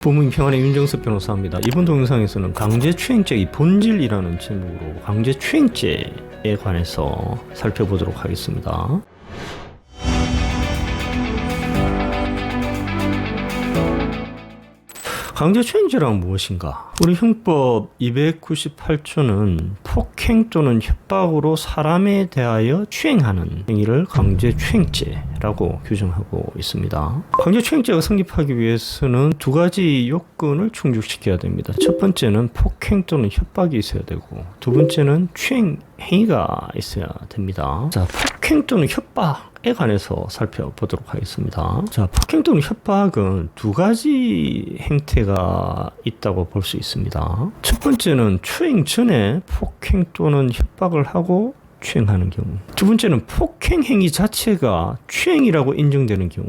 법무임평안의 윤정석 변호사입니다. 이번 동영상에서는 강제추행죄의 본질이라는 제목으로 강제추행죄에 관해서 살펴보도록 하겠습니다. 강제추행죄란 무엇인가? 우리 형법 298조는 폭행 또는 협박으로 사람에 대하여 추행하는 행위를 강제추행죄라고 규정하고 있습니다. 강제추행죄가 성립하기 위해서는 두 가지 요건을 충족시켜야 됩니다. 첫 번째는 폭행 또는 협박이 있어야 되고, 두 번째는 추행 행위가 있어야 됩니다. 자, 폭행 또는 협박에 관해서 살펴보도록 하겠습니다. 자, 폭행 또는 협박은 두 가지 행태가 있다고 볼 수 있습니다. 첫 번째는 추행 전에 폭행 또는 협박을 하고 추행하는 경우, 두 번째는 폭행 행위 자체가 추행이라고 인정되는 경우,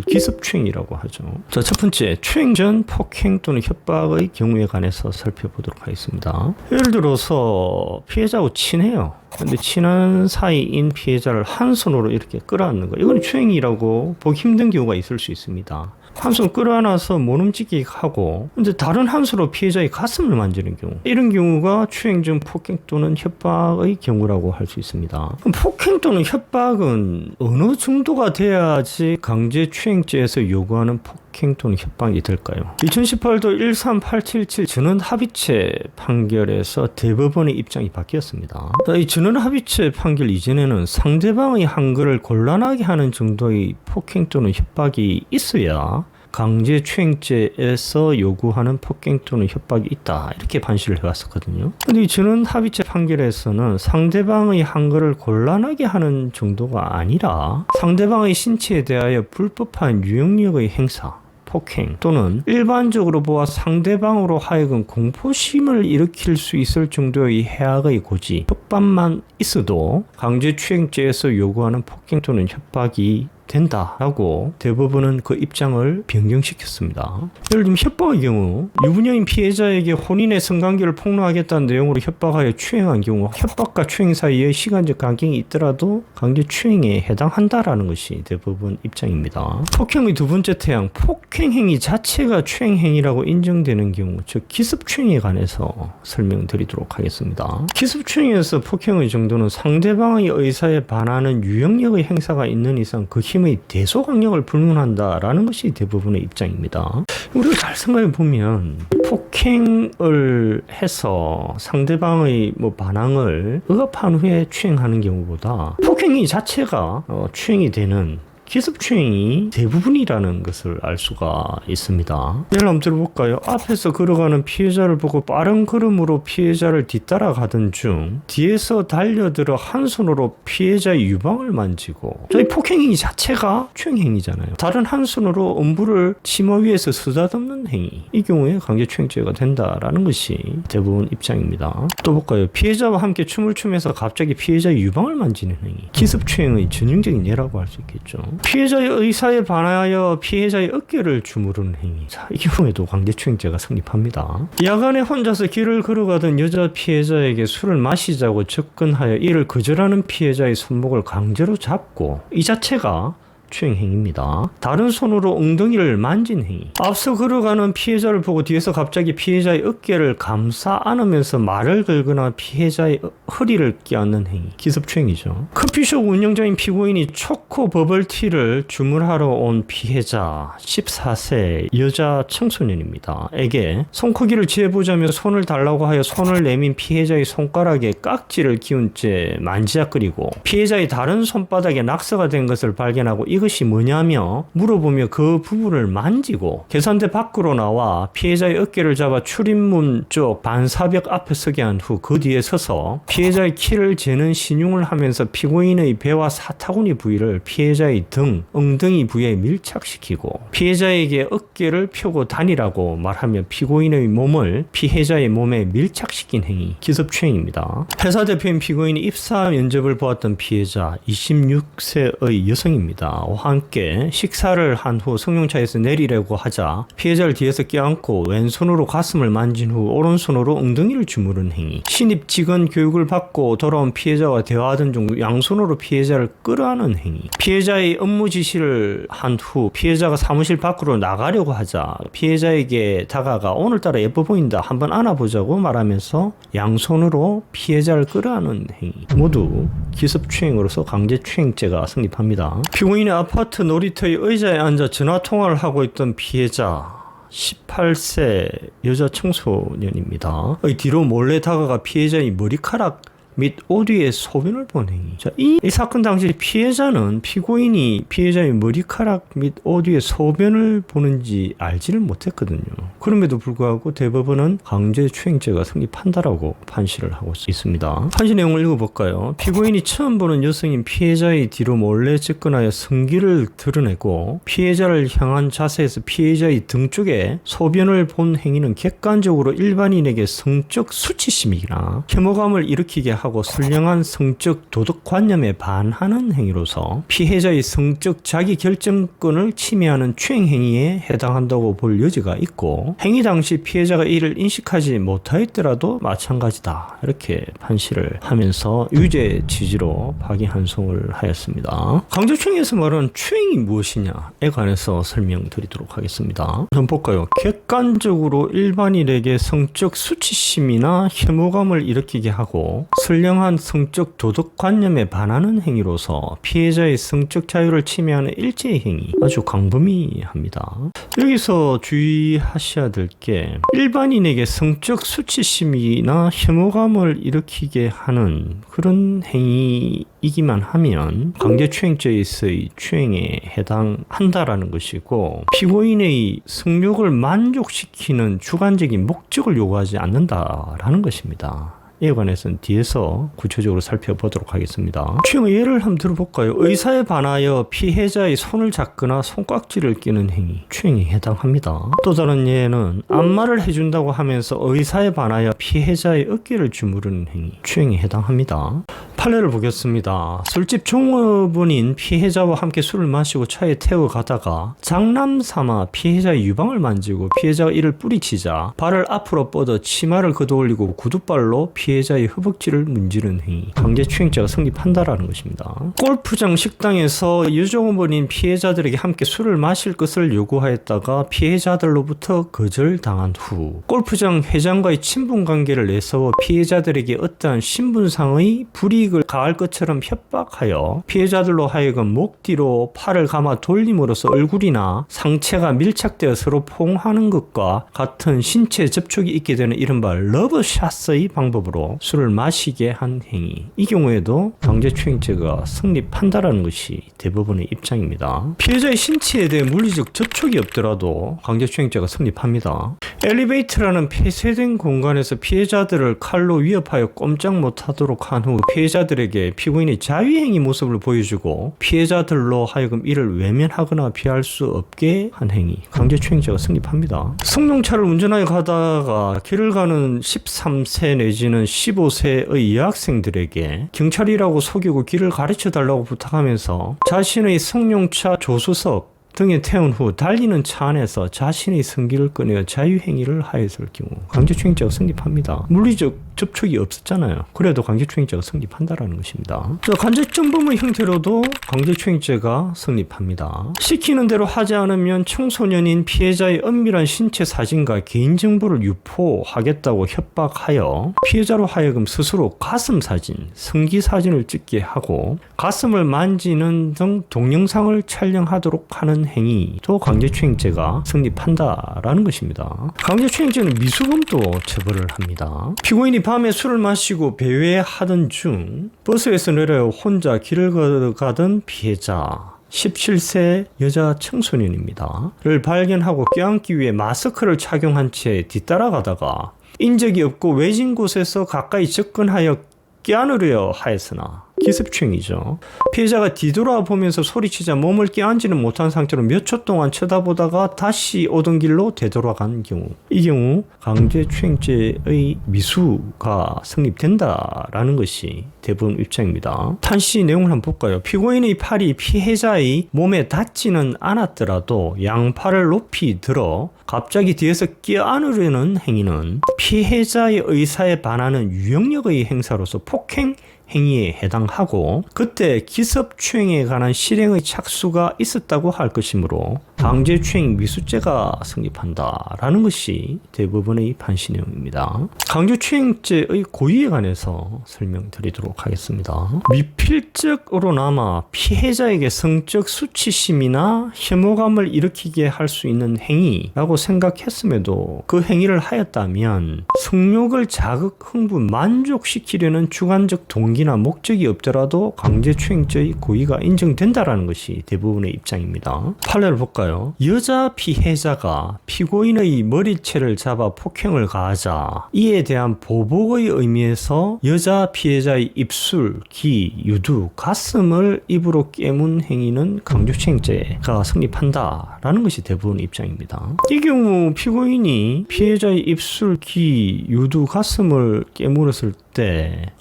기습추행이라고 하죠. 자, 첫 번째, 추행 전 폭행 또는 협박의 경우에 관해서 살펴보도록 하겠습니다. 예를 들어서 피해자하고 친해요. 근데 친한 사이인 피해자를 한 손으로 이렇게 끌어안는 거, 이건 추행이라고 보기 힘든 경우가 있을 수 있습니다. 한 손 끌어안아서 못 움직이게 하고, 근데 다른 한 손으로 피해자의 가슴을 만지는 경우, 이런 경우가 추행 전 폭행 또는 협박의 경우라고 할 수 있습니다. 그럼 폭행 또는 협박은 어느 정도가 돼야지 강제추행죄에서 요구하는 폭행 또는 협박이 될까요? 2018도 13877 전원합의체 판결에서 대법원의 입장이 바뀌었습니다. 이 전원합의체 판결 이전에는 상대방의 한글을 곤란하게 하는 정도의 폭행 또는 협박이 있어야 강제추행죄에서 요구하는 폭행 또는 협박이 있다, 이렇게 판시를 해왔었거든요. 근데 이 전원합의체 판결에서는 상대방의 한글을 곤란하게 하는 정도가 아니라 상대방의 신체에 대하여 불법한 유형력의 행사, 폭행 또는 일반적으로 보아 상대방으로 하여금 공포심을 일으킬 수 있을 정도의 해악의 고지, 협박만 있어도 강제추행죄에서 요구하는 폭행 또는 협박이 된다라고 대법원은 그 입장을 변경시켰습니다. 예를 들면 협박의 경우, 유부녀인 피해자에게 혼인의 성관계를 폭로하겠다는 내용으로 협박하여 추행한 경우, 협박과 추행 사이에 시간적 간격이 있더라도 강제추행에 해당한다라는 것이 대법원 입장입니다. 폭행의 두 번째 태양, 폭행 행위 자체가 추행 행위라고 인정되는 경우, 즉 기습추행에 관해서 설명드리도록 하겠습니다. 기습추행에서 폭행의 정도는 상대방의 의사에 반하는 유형력의 행사가 있는 이상 그 힘의 대소강력을 불문한다라는 것이 대부분의 입장입니다. 우리가 잘 생각해 보면 폭행을 해서 상대방의 반항을 억압한 후에 추행하는 경우보다 폭행이 자체가 추행이 되는 기습추행이 대부분이라는 것을 알 수가 있습니다. 예를 한번 들어볼까요? 앞에서 걸어가는 피해자를 보고 빠른 걸음으로 피해자를 뒤따라가던 중 뒤에서 달려들어 한 손으로 피해자의 유방을 만지고, 저희 폭행행위 자체가 추행행위잖아요. 다른 한 손으로 음부를 치마 위에서 쓰다듬는 행위, 이 경우에 강제추행죄가 된다라는 것이 대부분 입장입니다. 또 볼까요? 피해자와 함께 춤을 추면서 갑자기 피해자의 유방을 만지는 행위, 기습추행의 전형적인 예라고 할 수 있겠죠. 피해자의 의사에 반하여 피해자의 어깨를 주무르는 행위, 자, 이 경우에도 강제추행죄가 성립합니다. 야간에 혼자서 길을 걸어가던 여자 피해자에게 술을 마시자고 접근하여 이를 거절하는 피해자의 손목을 강제로 잡고, 이 자체가 추행행위입니다. 다른 손으로 엉덩이를 만진 행위, 앞서 걸어가는 피해자를 보고 뒤에서 갑자기 피해자의 어깨를 감싸 안으면서 말을 걸거나 피해자의 허리를 껴안는 행위, 기습추행이죠. 커피숍 운영자인 피고인이 초코 버블티를 주문하러 온 피해자 14세 여자 청소년입니다. 에게 손크기를 재보자며 손을 달라고 하여 손을 내민 피해자의 손가락에 깍지를 끼운 채 만지작거리고, 피해자의 다른 손바닥에 낙서가 된 것을 발견하고 이것이 뭐냐며 물어보며 그 부분을 만지고, 계산대 밖으로 나와 피해자의 어깨를 잡아 출입문 쪽 반사벽 앞에 서게 한 후 그 뒤에 서서 피해자의 키를 재는 신용을 하면서 피고인의 배와 사타구니 부위를 피해자의 등, 엉덩이 부위에 밀착시키고 피해자에게 어깨를 펴고 다니라고 말하며 피고인의 몸을 피해자의 몸에 밀착시킨 행위, 기습추행입니다. 회사 대표인 피고인이 입사 면접을 보았던 피해자 26세의 여성입니다. 피해자와 함께 식사를 한 후 승용차에서 내리려고 하자 피해자를 뒤에서 껴안고 왼손으로 가슴을 만진 후 오른손으로 엉덩이를 주무른 행위. 신입 직원 교육을 받고 돌아온 피해자와 대화하던 중 양손으로 피해자를 끌어안은 행위. 피해자의 업무 지시를 한 후 피해자가 사무실 밖으로 나가려고 하자 피해자에게 다가가 오늘따라 예뻐 보인다 한번 안아보자고 말하면서 양손으로 피해자를 끌어안은 행위. 모두 기습추행으로서 강제추행죄가 성립합니다. 피고인의 아파트 놀이터의 의자에 앉아 전화통화를 하고 있던 피해자 18세 여자 청소년입니다. 뒤로 몰래 다가가 피해자의 머리카락 및 오디의 소변을 본 행위. 자, 이 사건 당시 피해자는 피고인이 피해자의 머리카락 및 오디의 소변을 보는지 알지를 못했거든요. 그럼에도 불구하고 대법원은 강제추행죄가 성립한다라고 판시를 하고 있습니다. 판시 내용을 읽어볼까요? 피고인이 처음 보는 여성인 피해자의 뒤로 몰래 접근하여 성기를 드러내고 피해자를 향한 자세에서 피해자의 등 쪽에 소변을 본 행위는 객관적으로 일반인에게 성적 수치심이나 혐오감을 일으키게 하고 선량한 성적 도덕관념에 반하는 행위로서 피해자의 성적 자기결정권을 침해하는 추행행위에 해당한다고 볼 여지가 있고 행위 당시 피해자가 이를 인식하지 못하였더라도 마찬가지다 이렇게 판시를 하면서 유죄 취지로 파기환송을 하였습니다. 강제추행에서 말하는 추행이 무엇이냐에 관해서 설명드리도록 하겠습니다. 한번 볼까요? 객관적으로 일반인에게 성적 수치심이나 혐오감을 일으키게 하고 선량한 성적 도덕관념에 반하는 행위로서 피해자의 성적 자유를 침해하는 일체의 행위, 아주 광범위합니다. 여기서 주의하셔야 될 게 일반인에게 성적 수치심이나 혐오감을 일으키게 하는 그런 행위이기만 하면 강제추행죄에서의 추행에 해당한다라는 것이고 피고인의 성욕을 만족시키는 주관적인 목적을 요구하지 않는다라는 것입니다. 이에 관해서는 뒤에서 구체적으로 살펴보도록 하겠습니다. 추행의 예를 한번 들어볼까요? 의사에 반하여 피해자의 손을 잡거나 손깍지를 끼는 행위, 추행에 해당합니다. 또 다른 예는 안마를 해준다고 하면서 의사에 반하여 피해자의 어깨를 주무르는 행위, 추행에 해당합니다. 판례를 보겠습니다. 술집 종업원인 피해자와 함께 술을 마시고 차에 태워 가다가 장난삼아 피해자의 유방을 만지고 피해자가 이를 뿌리치자 발을 앞으로 뻗어 치마를 걷어올리고 구두발로 피해자의 허벅지를 문지르는 행위, 강제추행죄가 성립한다라는 것입니다. 골프장 식당에서 유종업원인 피해자들에게 함께 술을 마실 것을 요구하였다가 피해자들로부터 거절당한 후 골프장 회장과의 친분관계를 내세워 피해자들에게 어떠한 신분상의 불이익을 가할 것처럼 협박하여 피해자들로 하여금 목 뒤로 팔을 감아 돌림으로써 얼굴이나 상체가 밀착되어 서로 포옹하는 것과 같은 신체 접촉이 있게 되는 이른바 러브샷의 방법으로 술을 마시게 한 행위, 이 경우에도 강제추행죄가 성립한다라는 것이 대법원의 입장입니다. 피해자의 신체에 대해 물리적 접촉이 없더라도 강제추행죄가 성립합니다. 엘리베이터라는 폐쇄된 공간에서 피해자들을 칼로 위협하여 꼼짝 못하도록 한 후 피해자들에게 피고인의 자위행위 모습을 보여주고 피해자들로 하여금 이를 외면하거나 피할 수 없게 한 행위, 강제추행죄가 성립합니다. 승용차를 운전하여 가다가 길을 가는 13세 내지는 15세의 여학생들에게 경찰이라고 속이고 길을 가르쳐 달라고 부탁하면서 자신의 승용차 조수석 등에 태운 후 달리는 차 안에서 자신의 성기를 꺼내어 자유행위를 하였을 경우 강제추행죄가 성립합니다. 물리적 접촉이 없었잖아요. 그래도 강제추행죄가 성립한다라는 것입니다. 간접정범의 형태로도 강제추행죄가 성립합니다. 시키는 대로 하지 않으면 청소년인 피해자의 은밀한 신체 사진과 개인정보를 유포하겠다고 협박하여 피해자로 하여금 스스로 가슴 사진, 성기 사진을 찍게 하고 가슴을 만지는 등 동영상을 촬영하도록 하는 행위도 강제추행죄가 성립한다라는 것입니다. 강제추행죄는 미수범도 처벌을 합니다. 피고인이 밤에 술을 마시고 배회하던 중 버스에서 내려 혼자 길을 걸어가던 피해자 17세 여자 청소년입니다. 를 발견하고 껴안기 위해 마스크를 착용한 채 뒤따라가다가 인적이 없고 외진 곳에서 가까이 접근하여 껴안으려 하였으나 기습추행이죠. 피해자가 뒤돌아보면서 소리치자 몸을 깨안지는 못한 상태로 몇 초 동안 쳐다보다가 다시 오던 길로 되돌아간 경우, 이 경우 강제추행죄의 미수가 성립된다라는 것이 대부분 입장입니다. 판시 내용을 한번 볼까요? 피고인의 팔이 피해자의 몸에 닿지는 않았더라도 양팔을 높이 들어 갑자기 뒤에서 껴안으려는 행위는 피해자의 의사에 반하는 유형력의 행사로서 폭행 행위에 해당하고, 그때 기습추행에 관한 실행의 착수가 있었다고 할 것이므로 강제추행 미수죄가 성립한다라는 것이 대부분의 판시 내용입니다. 강제추행죄의 고의에 관해서 설명드리도록 하겠습니다. 미필적으로나마 피해자에게 성적 수치심이나 혐오감을 일으키게 할 수 있는 행위라고 생각했음에도 그 행위를 하였다면 성욕을 자극, 흥분, 만족시키려는 주관적 동기나 목적이 없더라도 강제추행죄의 고의가 인정된다라는 것이 대부분의 입장입니다. 판례를 볼까요? 여자 피해자가 피고인의 머리채를 잡아 폭행을 가하자 이에 대한 보복의 의미에서 여자 피해자의 입술, 귀, 유두, 가슴을 입으로 깨문 행위는 강제추행죄가 성립한다라는 것이 대부분의 입장입니다. 이 경우 피고인이 피해자의 입술, 귀, 유두, 가슴을 깨물었을 때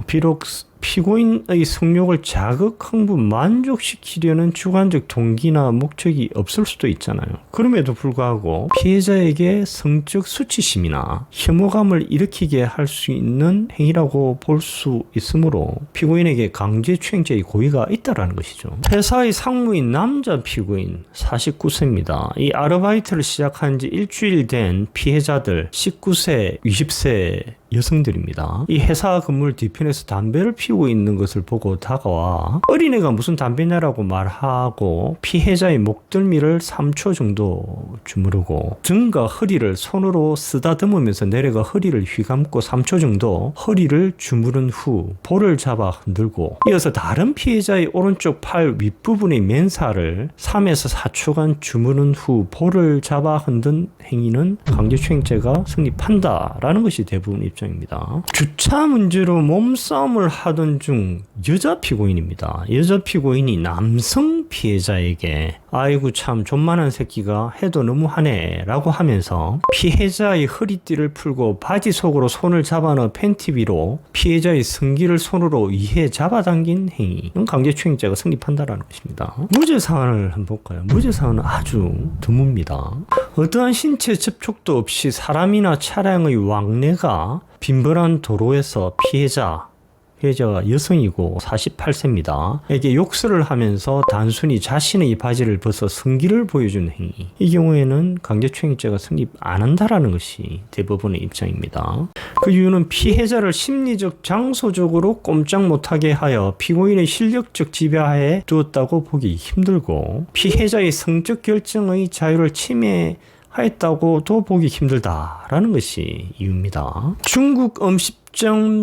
비록 피고인의 성욕을 자극, 흥분, 만족시키려는 주관적 동기나 목적이 없을 수도 있잖아요. 그럼에도 불구하고 피해자에게 성적 수치심이나 혐오감을 일으키게 할 수 있는 행위라고 볼 수 있으므로 피고인에게 강제추행죄의 고의가 있다라는 것이죠. 회사의 상무인 남자 피고인 49세입니다. 이 아르바이트를 시작한 지 일주일 된 피해자들 19세, 20세 여성들입니다. 이 회사 건물 뒤편에서 담배를 피우고 있는 것을 보고 다가와 어린애가 무슨 담배냐라고 말하고 피해자의 목덜미를 3초 정도 주무르고 등과 허리를 손으로 쓰다듬으면서 내려가 허리를 휘감고 3초 정도 허리를 주무른 후 볼을 잡아 흔들고, 이어서 다른 피해자의 오른쪽 팔 윗부분의 맨살을 3에서 4초간 주무른 후 볼을 잡아 흔든 행위는 강제추행죄가 성립한다라는 것이 대부분 입장입니다. 주차 문제로 몸싸움을 하던 중 여자 피고인입니다. 여자 피고인이 남성 피해자에게 아이고 참 존만한 새끼가 해도 너무하네 라고 하면서 피해자의 허리띠를 풀고 바지 속으로 손을 잡아넣어 팬티 위로 피해자의 성기를 손으로 위에 잡아당긴 행위는 강제추행죄가 성립한다라는 것입니다. 무죄 사안을 한번 볼까요? 무죄 사안은 아주 드뭅니다. 어떠한 신체 접촉도 없이 사람이나 차량의 왕래가 빈번한 도로에서 피해자가 여성이고 48세입니다. 에게 욕설을 하면서 단순히 자신의 바지를 벗어 성기를 보여준 행위, 이 경우에는 강제추행죄가 성립 안 한다라는 것이 대부분의 입장입니다. 그 이유는 피해자를 심리적, 장소적으로 꼼짝 못하게 하여 피고인의 실력적 지배하에 두었다고 보기 힘들고, 피해자의 성적 결정의 자유를 침해하였다고도 보기 힘들다라는 것이 이유입니다. 중국 음식점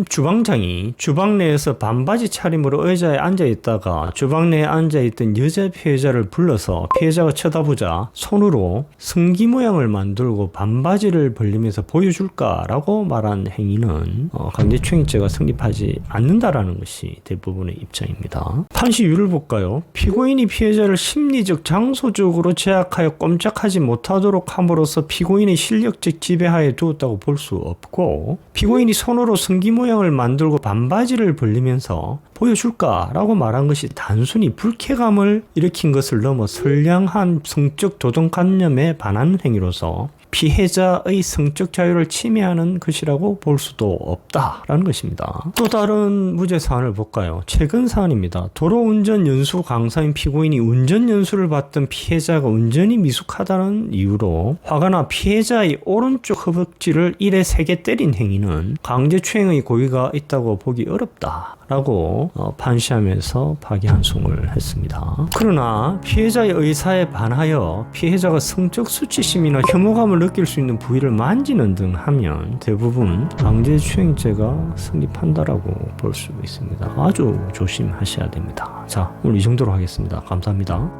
주방장이 주방 내에서 반바지 차림으로 의자에 앉아있다가 주방 내에 앉아있던 여자 피해자를 불러서 피해자가 쳐다보자 손으로 성기 모양을 만들고 반바지를 벌리면서 보여줄까라고 말한 행위는 강제추행죄가 성립하지 않는다라는 것이 대부분의 입장입니다. 판시 이유를 볼까요? 피고인이 피해자를 심리적, 장소적으로 제약하여 꼼짝하지 못하도록 함으로써 피고인의 실력적 지배하에 두었다고 볼 수 없고, 피고인이 손으로 성기 모양을 만들고 반바지를 벌리면서 보여줄까라고 말한 것이 단순히 불쾌감을 일으킨 것을 넘어 선량한 성적 도덕관념에 반하는 행위로서 피해자의 성적 자유를 침해하는 것이라고 볼 수도 없다라는 것입니다. 또 다른 무죄 사안을 볼까요? 최근 사안입니다. 도로운전 연수 강사인 피고인이 운전 연수를 받던 피해자가 운전이 미숙하다는 이유로 화가 나 피해자의 오른쪽 허벅지를 일에 3개 때린 행위는 강제추행의 고의가 있다고 보기 어렵다라고 판시하면서 파기환송을 했습니다. 그러나 피해자의 의사에 반하여 피해자가 성적 수치심이나 혐오감을 느낄 수 있는 부위를 만지는 등 하면 대부분 강제추행죄가 성립한다라고 볼 수 있습니다. 아주 조심하셔야 됩니다. 자, 오늘 이 정도로 하겠습니다. 감사합니다.